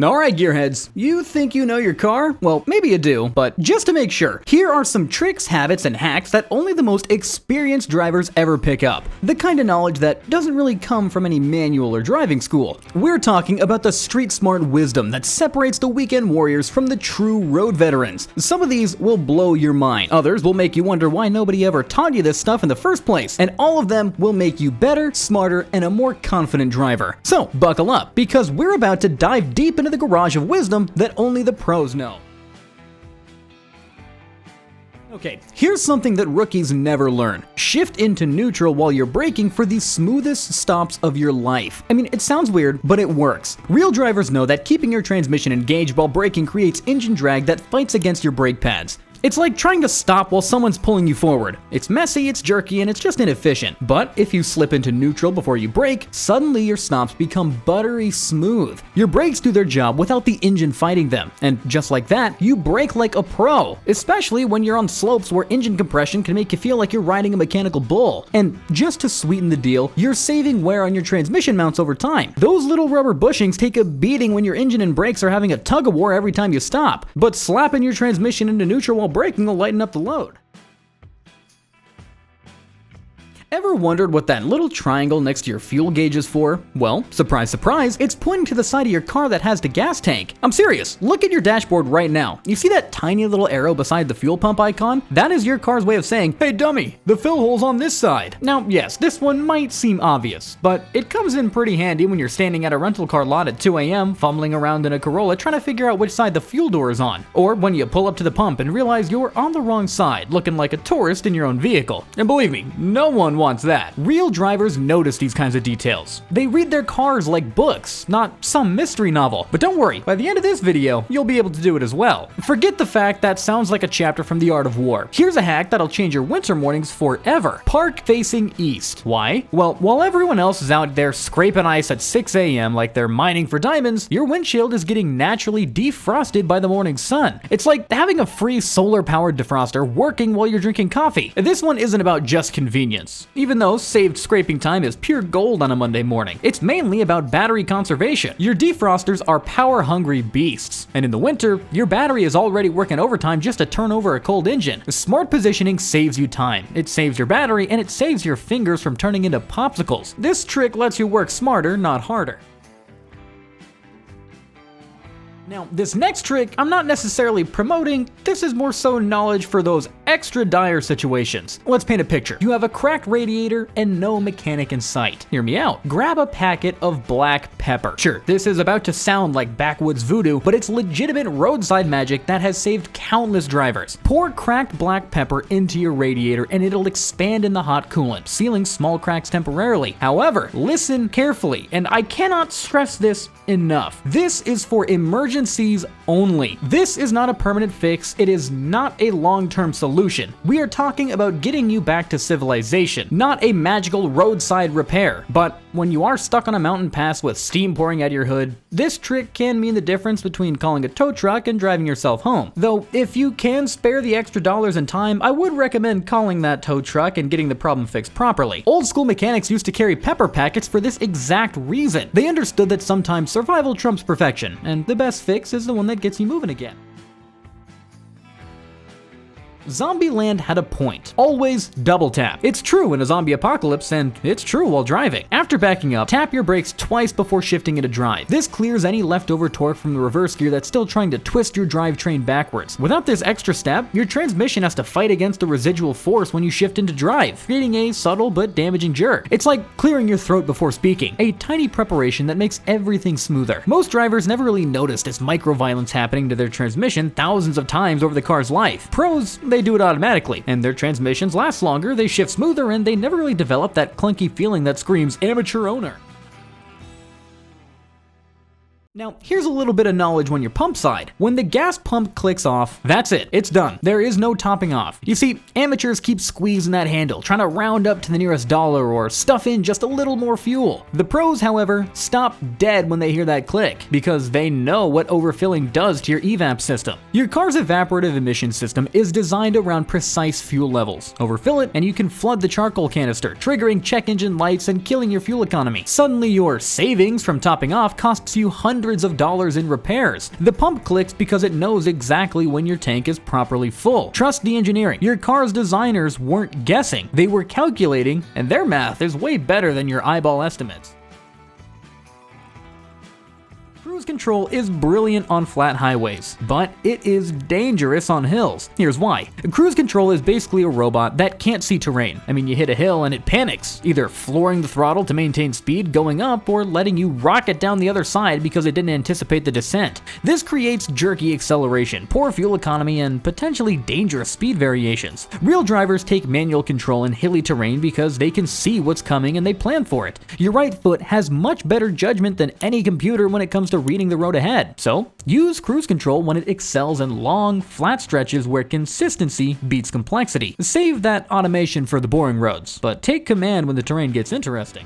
Alright gearheads, you think you know your car? Well, maybe you do, but just to make sure, here are some tricks, habits, and hacks that only the most experienced drivers ever pick up. The kind of knowledge that doesn't really come from any manual or driving school. We're talking about the street-smart wisdom that separates the weekend warriors from the true road veterans. Some of these will blow your mind, others will make you wonder why nobody ever taught you this stuff in the first place, and all of them will make you better, smarter, and a more confident driver. So, buckle up, because we're about to dive deep into the garage of wisdom that only the pros know. Okay, here's something that rookies never learn. Shift into neutral while you're braking for the smoothest stops of your life. I mean, it sounds weird, but it works. Real drivers know that keeping your transmission engaged while braking creates engine drag that fights against your brake pads. It's like trying to stop while someone's pulling you forward. It's messy, it's jerky, and it's just inefficient. But if you slip into neutral before you brake, suddenly your stops become buttery smooth. Your brakes do their job without the engine fighting them. And just like that, you brake like a pro. Especially when you're on slopes where engine compression can make you feel like you're riding a mechanical bull. And just to sweeten the deal, you're saving wear on your transmission mounts over time. Those little rubber bushings take a beating when your engine and brakes are having a tug-of-war every time you stop. But slapping your transmission into neutral while braking will lighten up the load. Ever wondered what that little triangle next to your fuel gauge is for? Well, surprise, surprise, it's pointing to the side of your car that has the gas tank. I'm serious, look at your dashboard right now. You see that tiny little arrow beside the fuel pump icon? That is your car's way of saying, hey dummy, the fill hole's on this side. Now, yes, this one might seem obvious, but it comes in pretty handy when you're standing at a rental car lot at 2 a.m. fumbling around in a Corolla trying to figure out which side the fuel door is on. Or when you pull up to the pump and realize you're on the wrong side, looking like a tourist in your own vehicle. And believe me, no one wants that. Real drivers notice these kinds of details. They read their cars like books, not some mystery novel. But don't worry, by the end of this video, you'll be able to do it as well. Forget the fact that sounds like a chapter from The Art of War. Here's a hack that'll change your winter mornings forever. Park facing east. Why? Well, while everyone else is out there scraping ice at 6 a.m. like they're mining for diamonds, your windshield is getting naturally defrosted by the morning sun. It's like having a free solar-powered defroster working while you're drinking coffee. This one isn't about just convenience. Even though saved scraping time is pure gold on a Monday morning, it's mainly about battery conservation. Your defrosters are power-hungry beasts, and in the winter, your battery is already working overtime just to turn over a cold engine. Smart positioning saves you time, it saves your battery, and it saves your fingers from turning into popsicles. This trick lets you work smarter, not harder. Now, this next trick, I'm not necessarily promoting, this is more so knowledge for those extra dire situations. Let's paint a picture. You have a cracked radiator and no mechanic in sight. Hear me out. Grab a packet of black pepper. Sure, this is about to sound like backwoods voodoo, but it's legitimate roadside magic that has saved countless drivers. Pour cracked black pepper into your radiator and it'll expand in the hot coolant, sealing small cracks temporarily. However, listen carefully, and I cannot stress this enough. This is for emergencies only. This is not a permanent fix. It is not a long-term solution. We are talking about getting you back to civilization, not a magical roadside repair. But when you are stuck on a mountain pass with steam pouring out of your hood, this trick can mean the difference between calling a tow truck and driving yourself home. Though, if you can spare the extra dollars and time, I would recommend calling that tow truck and getting the problem fixed properly. Old school mechanics used to carry pepper packets for this exact reason. They understood that sometimes survival trumps perfection, and the best fix is the one that gets you moving again. Zombieland had a point. Always double tap. It's true in a zombie apocalypse, and it's true while driving. After backing up, tap your brakes twice before shifting into drive. This clears any leftover torque from the reverse gear that's still trying to twist your drivetrain backwards. Without this extra step, your transmission has to fight against the residual force when you shift into drive, creating a subtle but damaging jerk. It's like clearing your throat before speaking, a tiny preparation that makes everything smoother. Most drivers never really notice this micro-violence happening to their transmission thousands of times over the car's life. Pros, they do it automatically, and their transmissions last longer, they shift smoother, and they never really develop that clunky feeling that screams amateur owner. Now, here's a little bit of knowledge on your pump side. When the gas pump clicks off, that's it. It's done. There is no topping off. You see, amateurs keep squeezing that handle, trying to round up to the nearest dollar or stuff in just a little more fuel. The pros, however, stop dead when they hear that click, because they know what overfilling does to your evap system. Your car's evaporative emission system is designed around precise fuel levels. Overfill it, and you can flood the charcoal canister, triggering check engine lights and killing your fuel economy. Suddenly, your savings from topping off costs you hundreds hundreds of dollars in repairs. The pump clicks because it knows exactly when your tank is properly full. Trust the engineering. Your car's designers weren't guessing. They were calculating, and their math is way better than your eyeball estimates. Cruise control is brilliant on flat highways, but it is dangerous on hills. Here's why. Cruise control is basically a robot that can't see terrain. I mean, you hit a hill and it panics, either flooring the throttle to maintain speed going up or letting you rocket down the other side because it didn't anticipate the descent. This creates jerky acceleration, poor fuel economy, and potentially dangerous speed variations. Real drivers take manual control in hilly terrain because they can see what's coming and they plan for it. Your right foot has much better judgment than any computer when it comes to reading the road ahead. So, use cruise control when it excels in long, flat stretches where consistency beats complexity. Save that automation for the boring roads, but take command when the terrain gets interesting.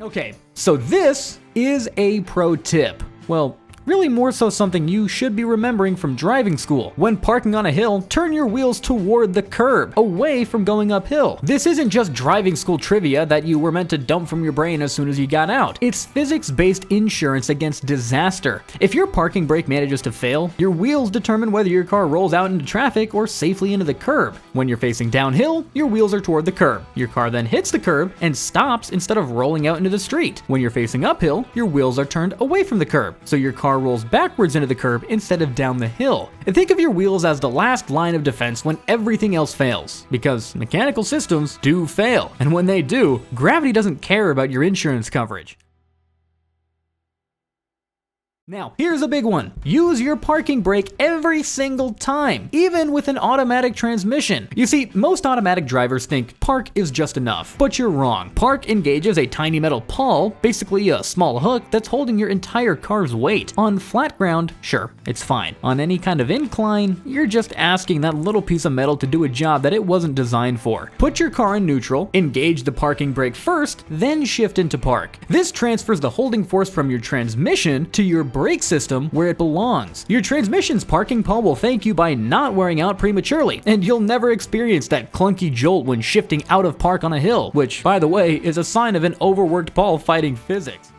Okay, so this is a pro tip. Well, really more so something you should be remembering from driving school. When parking on a hill, turn your wheels toward the curb, away from going uphill. This isn't just driving school trivia that you were meant to dump from your brain as soon as you got out. It's physics-based insurance against disaster. If your parking brake manages to fail, your wheels determine whether your car rolls out into traffic or safely into the curb. When you're facing downhill, your wheels are toward the curb. Your car then hits the curb and stops instead of rolling out into the street. When you're facing uphill, your wheels are turned away from the curb, so your car rolls backwards into the curb instead of down the hill. And think of your wheels as the last line of defense when everything else fails, because mechanical systems do fail, and when they do, gravity doesn't care about your insurance coverage. Now, here's a big one. Use your parking brake every single time, even with an automatic transmission. You see, most automatic drivers think park is just enough, but you're wrong. Park engages a tiny metal pawl, basically a small hook that's holding your entire car's weight. On flat ground, sure, it's fine. On any kind of incline, you're just asking that little piece of metal to do a job that it wasn't designed for. Put your car in neutral, engage the parking brake first, then shift into park. This transfers the holding force from your transmission to your brake system where it belongs. Your transmission's parking pawl will thank you by not wearing out prematurely, and you'll never experience that clunky jolt when shifting out of park on a hill, which, by the way, is a sign of an overworked pawl fighting physics.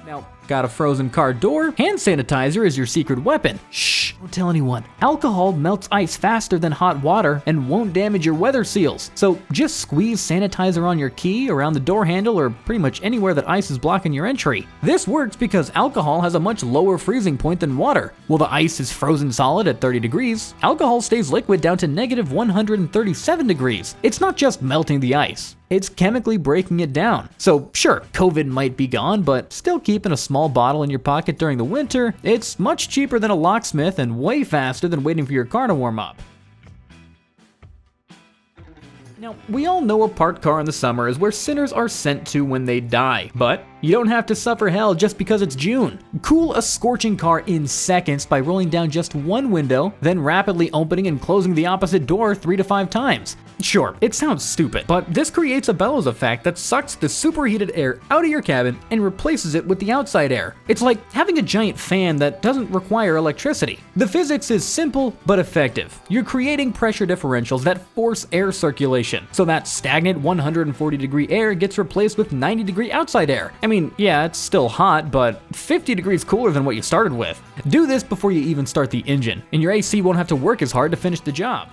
Now, got a frozen car door? Hand sanitizer is your secret weapon. Shh, don't tell anyone. Alcohol melts ice faster than hot water and won't damage your weather seals. So just squeeze sanitizer on your key, around the door handle, or pretty much anywhere that ice is blocking your entry. This works because alcohol has a much lower freezing point than water. While the ice is frozen solid at 30 degrees, alcohol stays liquid down to negative 137 degrees. It's not just melting the ice. It's chemically breaking it down. So sure, COVID might be gone, but still keeping a small bottle in your pocket during the winter, it's much cheaper than a locksmith and way faster than waiting for your car to warm up. Now, we all know a parked car in the summer is where sinners are sent to when they die, but you don't have to suffer hell just because it's June. Cool a scorching car in seconds by rolling down just one window, then rapidly opening and closing the opposite door 3 to 5 times. Sure, it sounds stupid, but this creates a bellows effect that sucks the superheated air out of your cabin and replaces it with the outside air. It's like having a giant fan that doesn't require electricity. The physics is simple but effective. You're creating pressure differentials that force air circulation, so that stagnant 140-degree air gets replaced with 90-degree outside air. I mean, yeah, it's still hot, but 50 degrees cooler than what you started with. Do this before you even start the engine, and your AC won't have to work as hard to finish the job.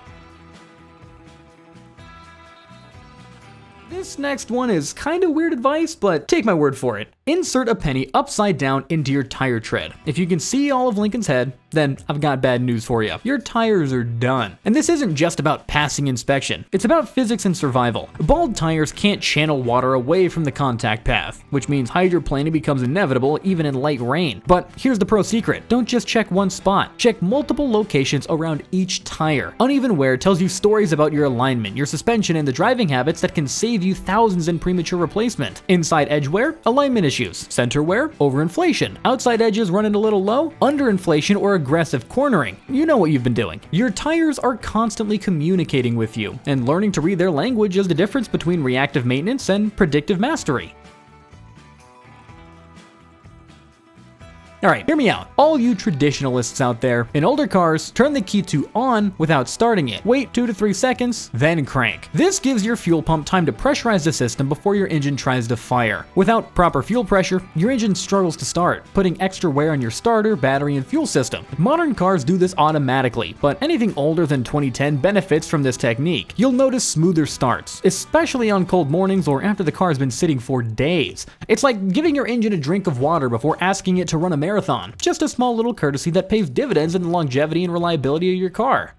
This next one is kind of weird advice, but take my word for it. Insert a penny upside down into your tire tread. If you can see all of Lincoln's head, then I've got bad news for you. Your tires are done. And this isn't just about passing inspection. It's about physics and survival. Bald tires can't channel water away from the contact path, which means hydroplaning becomes inevitable even in light rain. But here's the pro secret. Don't just check one spot. Check multiple locations around each tire. Uneven wear tells you stories about your alignment, your suspension, and the driving habits that can save you thousands in premature replacement. Inside edge wear, alignment issues. Center wear, overinflation. Outside edges running a little low, underinflation, or aggressive cornering. You know what you've been doing. Your tires are constantly communicating with you, and learning to read their language is the difference between reactive maintenance and predictive mastery. Alright, hear me out. All you traditionalists out there, in older cars, turn the key to on without starting it. Wait 2 to 3 seconds, then crank. This gives your fuel pump time to pressurize the system before your engine tries to fire. Without proper fuel pressure, your engine struggles to start, putting extra wear on your starter, battery, and fuel system. Modern cars do this automatically, but anything older than 2010 benefits from this technique. You'll notice smoother starts, especially on cold mornings or after the car has been sitting for days. It's like giving your engine a drink of water before asking it to run a marathon. Just a small little courtesy that pays dividends in the longevity and reliability of your car.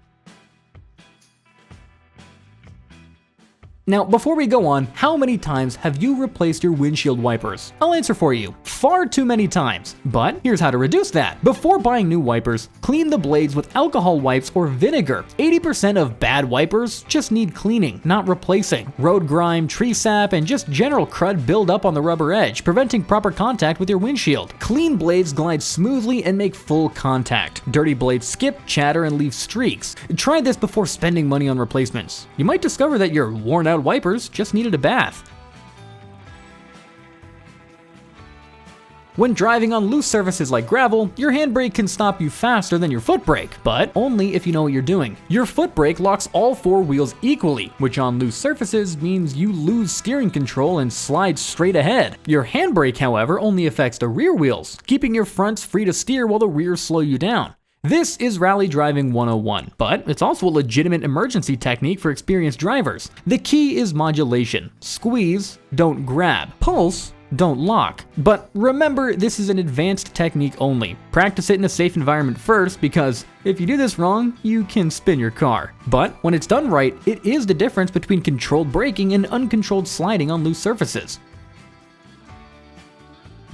Now, before we go on, how many times have you replaced your windshield wipers? I'll answer for you. Far too many times. But here's how to reduce that. Before buying new wipers, clean the blades with alcohol wipes or vinegar. 80% of bad wipers just need cleaning, not replacing. Road grime, tree sap, and just general crud build up on the rubber edge, preventing proper contact with your windshield. Clean blades glide smoothly and make full contact. Dirty blades skip, chatter, and leave streaks. Try this before spending money on replacements. You might discover that your worn out wipers just needed a bath. When driving on loose surfaces like gravel, your handbrake can stop you faster than your foot brake, but only if you know what you're doing. Your foot brake locks all 4 wheels equally, which on loose surfaces means you lose steering control and slide straight ahead. Your handbrake, however, only affects the rear wheels, keeping your fronts free to steer while the rears slow you down. This is rally driving 101, but it's also a legitimate emergency technique for experienced drivers. The key is modulation. Squeeze, don't grab. Pulse, don't lock. But remember, this is an advanced technique only. Practice it in a safe environment first, because if you do this wrong, you can spin your car. But when it's done right, it is the difference between controlled braking and uncontrolled sliding on loose surfaces.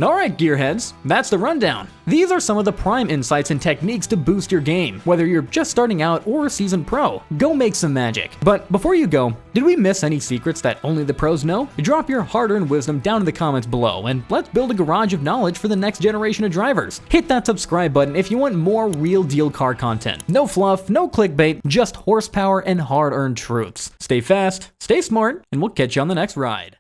Alright gearheads, that's the rundown. These are some of the prime insights and techniques to boost your game, whether you're just starting out or a seasoned pro. Go make some magic. But before you go, did we miss any secrets that only the pros know? Drop your hard-earned wisdom down in the comments below, and let's build a garage of knowledge for the next generation of drivers. Hit that subscribe button if you want more real-deal car content. No fluff, no clickbait, just horsepower and hard-earned truths. Stay fast, stay smart, and we'll catch you on the next ride.